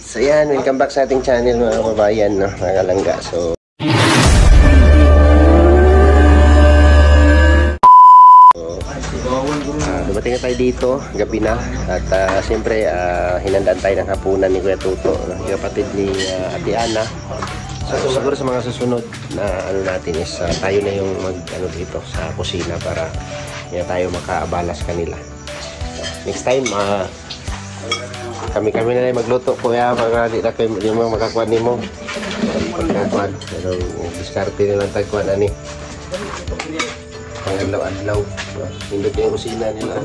So yan, welcome back sa ating channel mga kababayan, no? Mga kalangga. So dumating na tayo dito, gabi na. At siyempre, hinandaan tayo ng hapunan ni Kuya Tuto, no? Yung kapatid ni Ate Ana. So siguro sa mga susunod na ano natin is tayo na yung mag ano dito sa kusina para tayo makaabala sa kanila. Next time, kami na lang magluto kuya, mga di na kayo yung mga makakuan ni mo pagkakuan, pero diskarte na lang tagkuan ani pangalaw-adlaw, hindi ko yung kusina nila.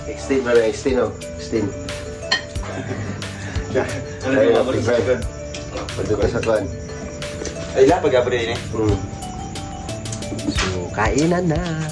Extend ba na extend, no? Extend tayo na prepare pagduta sa kuan ay la pag-abri ini. So kainan na.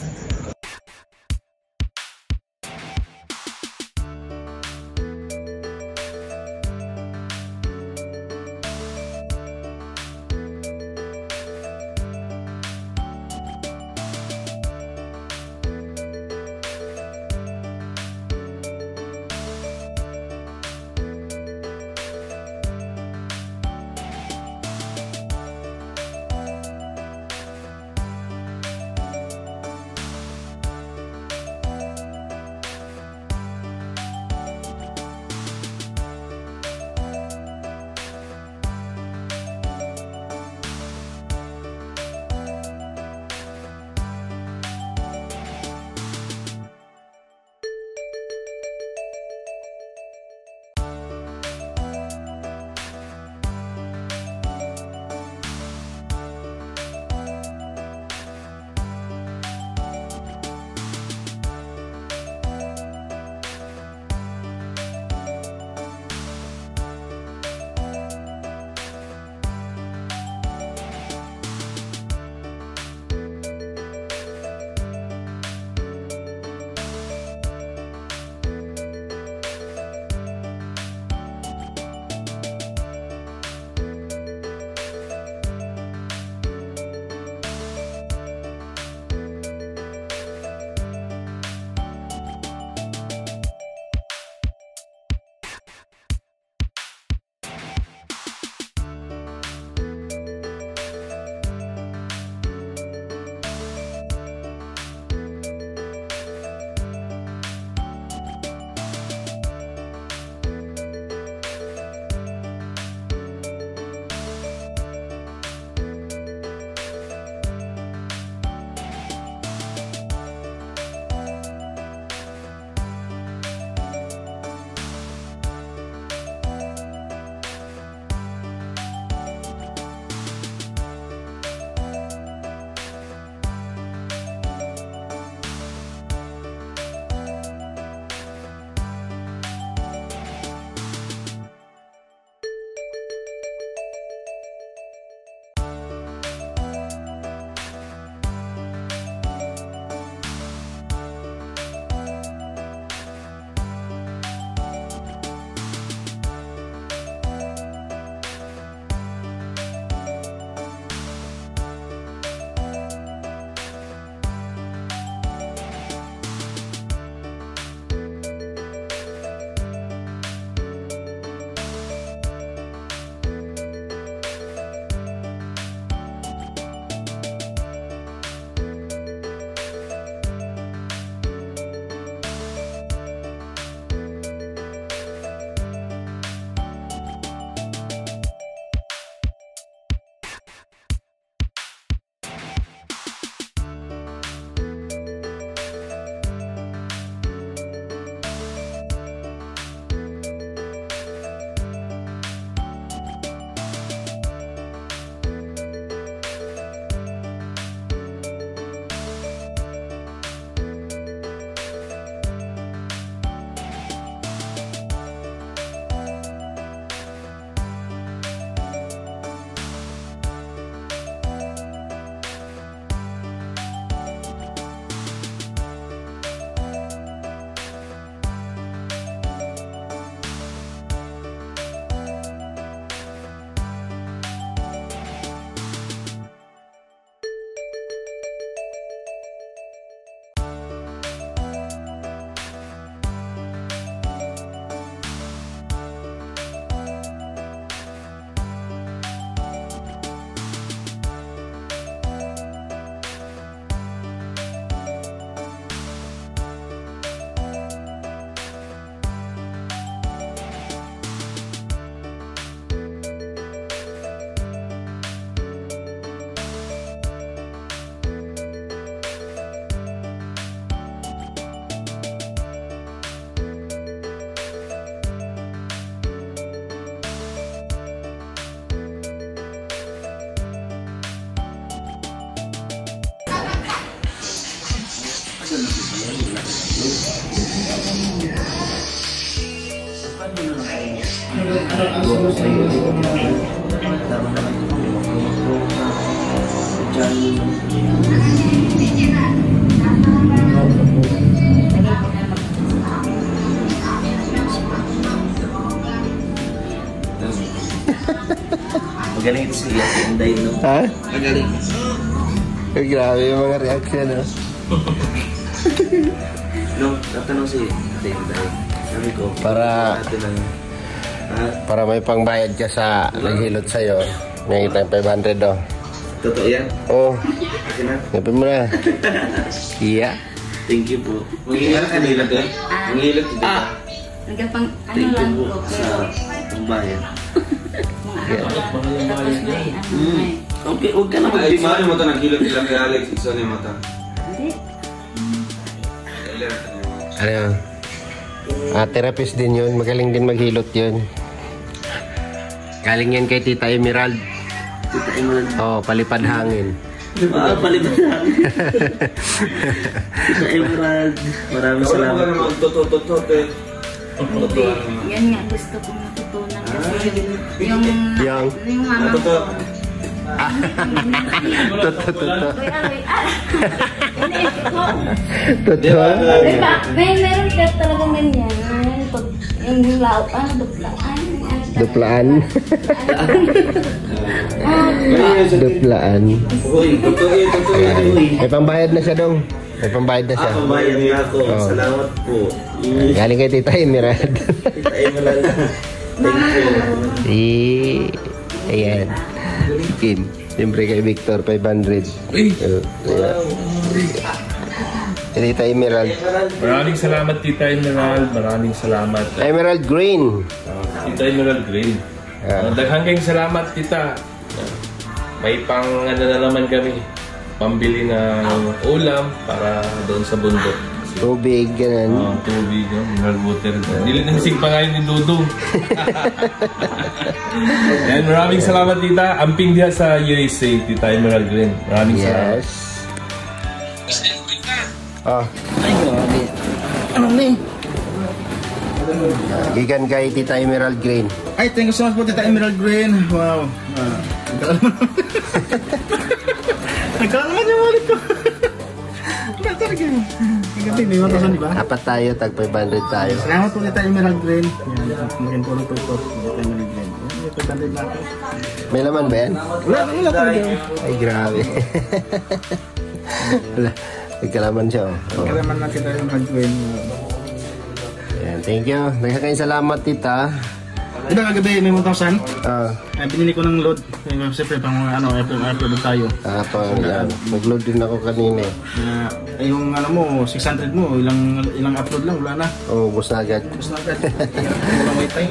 Magaling ito si Inday, no? Ha? Magaling. Ay, grabe yung mga reaction, no? No, tatanong si Inday. Sabi ko, Para may pangbayad ka sa naghilot sa'yo. May 500, oh. Totoo yan? Oh, Okay na? ngapin mo na. Iya. Thank you po. Manghihilot ka nila doon? Manghihilot ka doon? Nagkapang ano Thank lang you po, po sa pero pambayan. tapos may ano eh. Okay, huwag ka na Ay, mag-demand. mo ito naghilot ilang kay Alex. Isa niya mata. Hindi. Ano yun? Therapist din yun. Magaling din maghilot yun. Galing yan kay Tita Emerald. Tita Emerald. Oh, palipad hangin. Palitan lang. Tita Emerald. Maraming Wala salamat. naman. Totoo. Hindi. Yan nga gusto kong natutunan kasi yung mama ko. Totoo. Totoo. Iniisip ko. Totoo. Diba? Meron ka talagang ganyan. Yung duplaan. Duplaan. Duplaan. Uy, totoo yun. May pambayad na siya dong. May pambayad na siya. Pambayan na ako. Oh. Salamat po. Galing kay Tita Emerald. Tita Emerald. Thank you. Ayan. Kim. Siyempre kay Victor, 500. Tita Emerald. Maraming salamat, Tita Emerald. Maraming salamat. Emerald Green. Tita Emerald Green. Daghang kayong salamat, Tita. May pang ano na naman kami. Pambili ng ulam para doon sa bundok. Tubig, ganun. Tubig, mineral water. Nilinisig pa ngayon ni Dudong. Yan, maraming salamat, Tita. Amping diha sa USA, Tita Emerald Green. Maraming salamat. Yes. Oh. Ay, grabe. Ano ni? Gigan kay Tita Emerald Green. Ay, thank you so much po, Tita Emerald Green. Wow. Nagkalaman yung wallet ko. Bakit talaga? Gabi, may 1,000, di ba? Apat tayo, tag 500 tayo. Salamat po, Tita Emerald Green. Maging po ng tutok, Tita Emerald Green. May 500 na ako. May laman ba yan? Wala talaga. Ay, grabe. Wala. Nagkalaman siya, oh. Nagkalaman na Tita Emerald Green. Yan, thank you. Nagkakain salamat, Tita. Di ba kagabi may 1,000? Ay, binili ko ng load. Siyempre, pang ano, upload tayo. Mag-load din ako kanina. Ay, yung ano mo, 600 mo, ilang upload lang, wala na. Oh, ubos na agad. Tapos na agad. Walang wait time.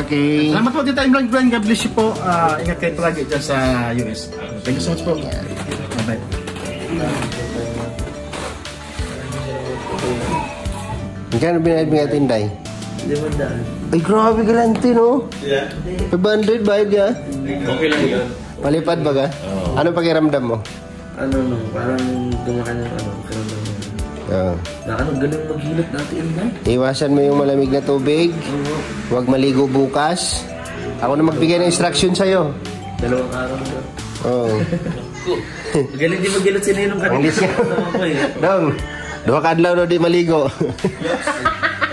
Okay. Salamat po, Tita Emerald Green. God bless you po. Ingat kayo palagi dyan sa US. Thank you so much po. Bye-bye. Magkano binayad mo natin, Day? 500. Ay, grabe galante, no? 500 bayad ka? Okay lang yun. Palipad ba ka? Ano pakiramdam mo? Ano no, parang gumakan yung ano, karamdam mo. Ano, galing maghilot natin yun, Iwasan mo yung malamig na tubig. Huwag maligo bukas. Ako na magbigay ng instruction sa'yo. 2 araw na. Oo. Galing di maghilot si Ninong kanina. Ang disya. Naman po eh. Dong, 2 kadlaw na di maligo.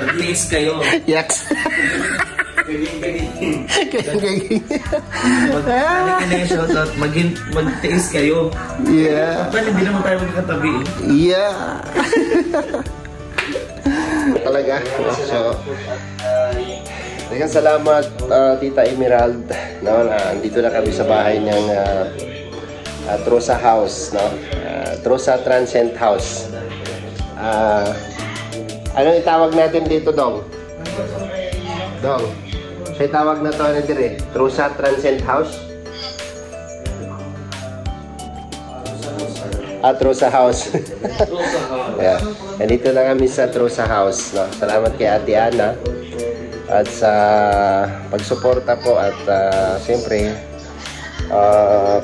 At least kayo. Yaks. Shoutout, magtiis kayo. Yeah. Ba't hindi naman tayo magkakatabi eh? Yeah. Talaga. So, talagang salamat, Tita Emerald. No, andito na kami sa bahay ng Trosa House, no? Trosa Transcend House. Ano itawag natin dito, Dong? Dong, siya tawag na to, ano dire? Trosa Transcend House? Trosa House. Yeah. Nandito na kami sa Trosa House. No? Salamat kay Ate Ana at sa pagsuporta po at siyempre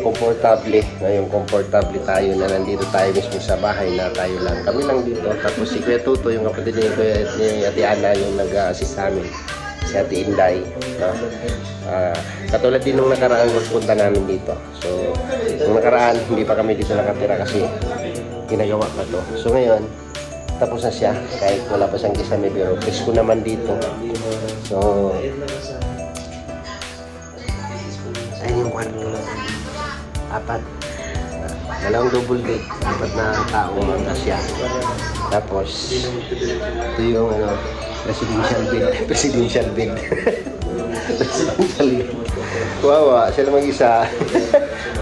komportable. Yung komportable tayo na nandito tayo mismo sa bahay na tayo lang. Kami lang dito. Tapos si Kuya Tuto, yung kapatid ni Ate Ana, yung nag-assist sa amin si Ate Inday, no? Katulad din nung nakaraan pagpunta namin dito. So, nung nakaraan, hindi pa kami dito nakatira kasi ginagawa pa to. So, ngayon, tapos na siya. Kahit wala pa siyang kisame, pero presko naman dito. So, ayun yung kwarto. 4. Dalawang double bed. 4 na tao ang siya. Tapos, ito yung presidential bed. Presidential bed. Presidential bed. Wawa, siya lang mag-isa.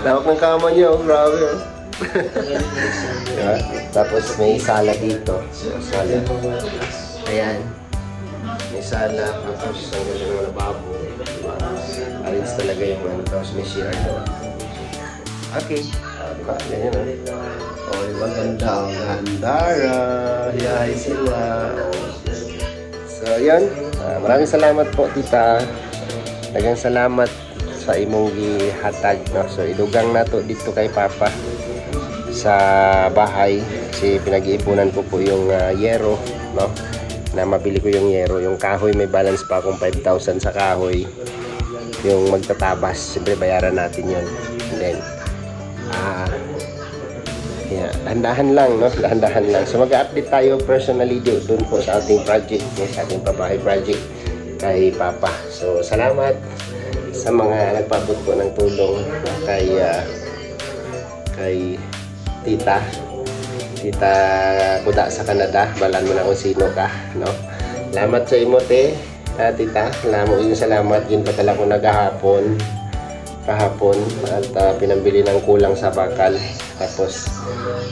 Lawak ng kama niya, grabe. Diba? Tapos may sala dito. Sala. Ayan. May sala. Tapos ang ganda ng lababo. Diba? Arrange talaga yung tapos may CR doon. Okay. Diba? Ganyan o. Diba ganda ang Gandara. Hiyahay sila. So, yun. Maraming salamat po, tita. Dagang salamat sa imong gihatag, no? So, idugang na to dito kay Papa sa bahay kasi pinag-iipunan ko po yung yero, no? Na mabili ko yung yero. Yung kahoy, may balance pa akong 5,000 sa kahoy. Yung magtatabas, siyempre bayaran natin yun. And then, yeah, dahan-dahan lang, no? Dahan-dahan lang. So, mag-update tayo personally doon po sa ating project, sa ating pabahay project kay Papa. So, salamat sa mga nagpabot po ng tulong kay Tita Kuda sa Canada. Balan mo na kung sino ka, no? Salamat sa imo, Tita. Salamat. Yun patala ko kahapon at pinambili ng kulang sa bakal. Tapos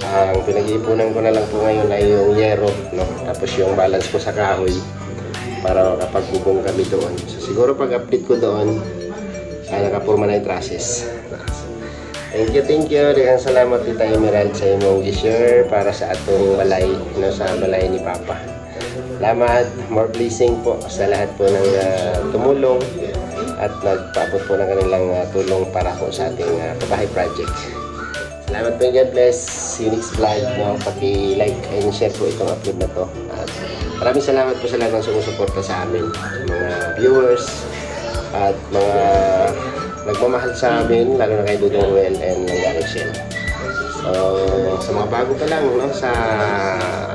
ang pinag-iipunan ko na lang po ngayon ay yung yero, no? Tapos yung balance ko sa kahoy para makapag-bubong kami doon. So siguro pag-update ko doon ay nakapurma na yung trusses. Thank you. Daghang salamat Tita Emerald sa imong i-share para sa atong balay, no, sa balay ni Papa. Salamat, more blessing po sa lahat po ng tumulong at nagpaabot po ng kanilang tulong para po sa ating pabahay project. Salamat po, God bless. See you next vlog, no? Paki-like and share po itong upload na to. At maraming salamat po sa lahat ng sumusuporta sa amin, mga viewers at mga nagmamahal sa amin, lalo na kay Dudong Ruel and Rochelle. So, sa mga bago pa lang, no, sa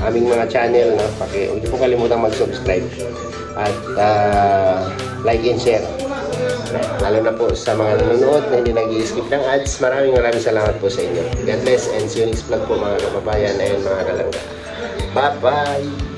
aming mga channel, no, huwag niyo po kalimutang mag-subscribe at like and share. Lalo na po sa mga nanonood na hindi nag-i-skip ng ads, maraming salamat po sa inyo. God bless and see you next vlog po mga kababayan and mga kalangga. Bye-bye!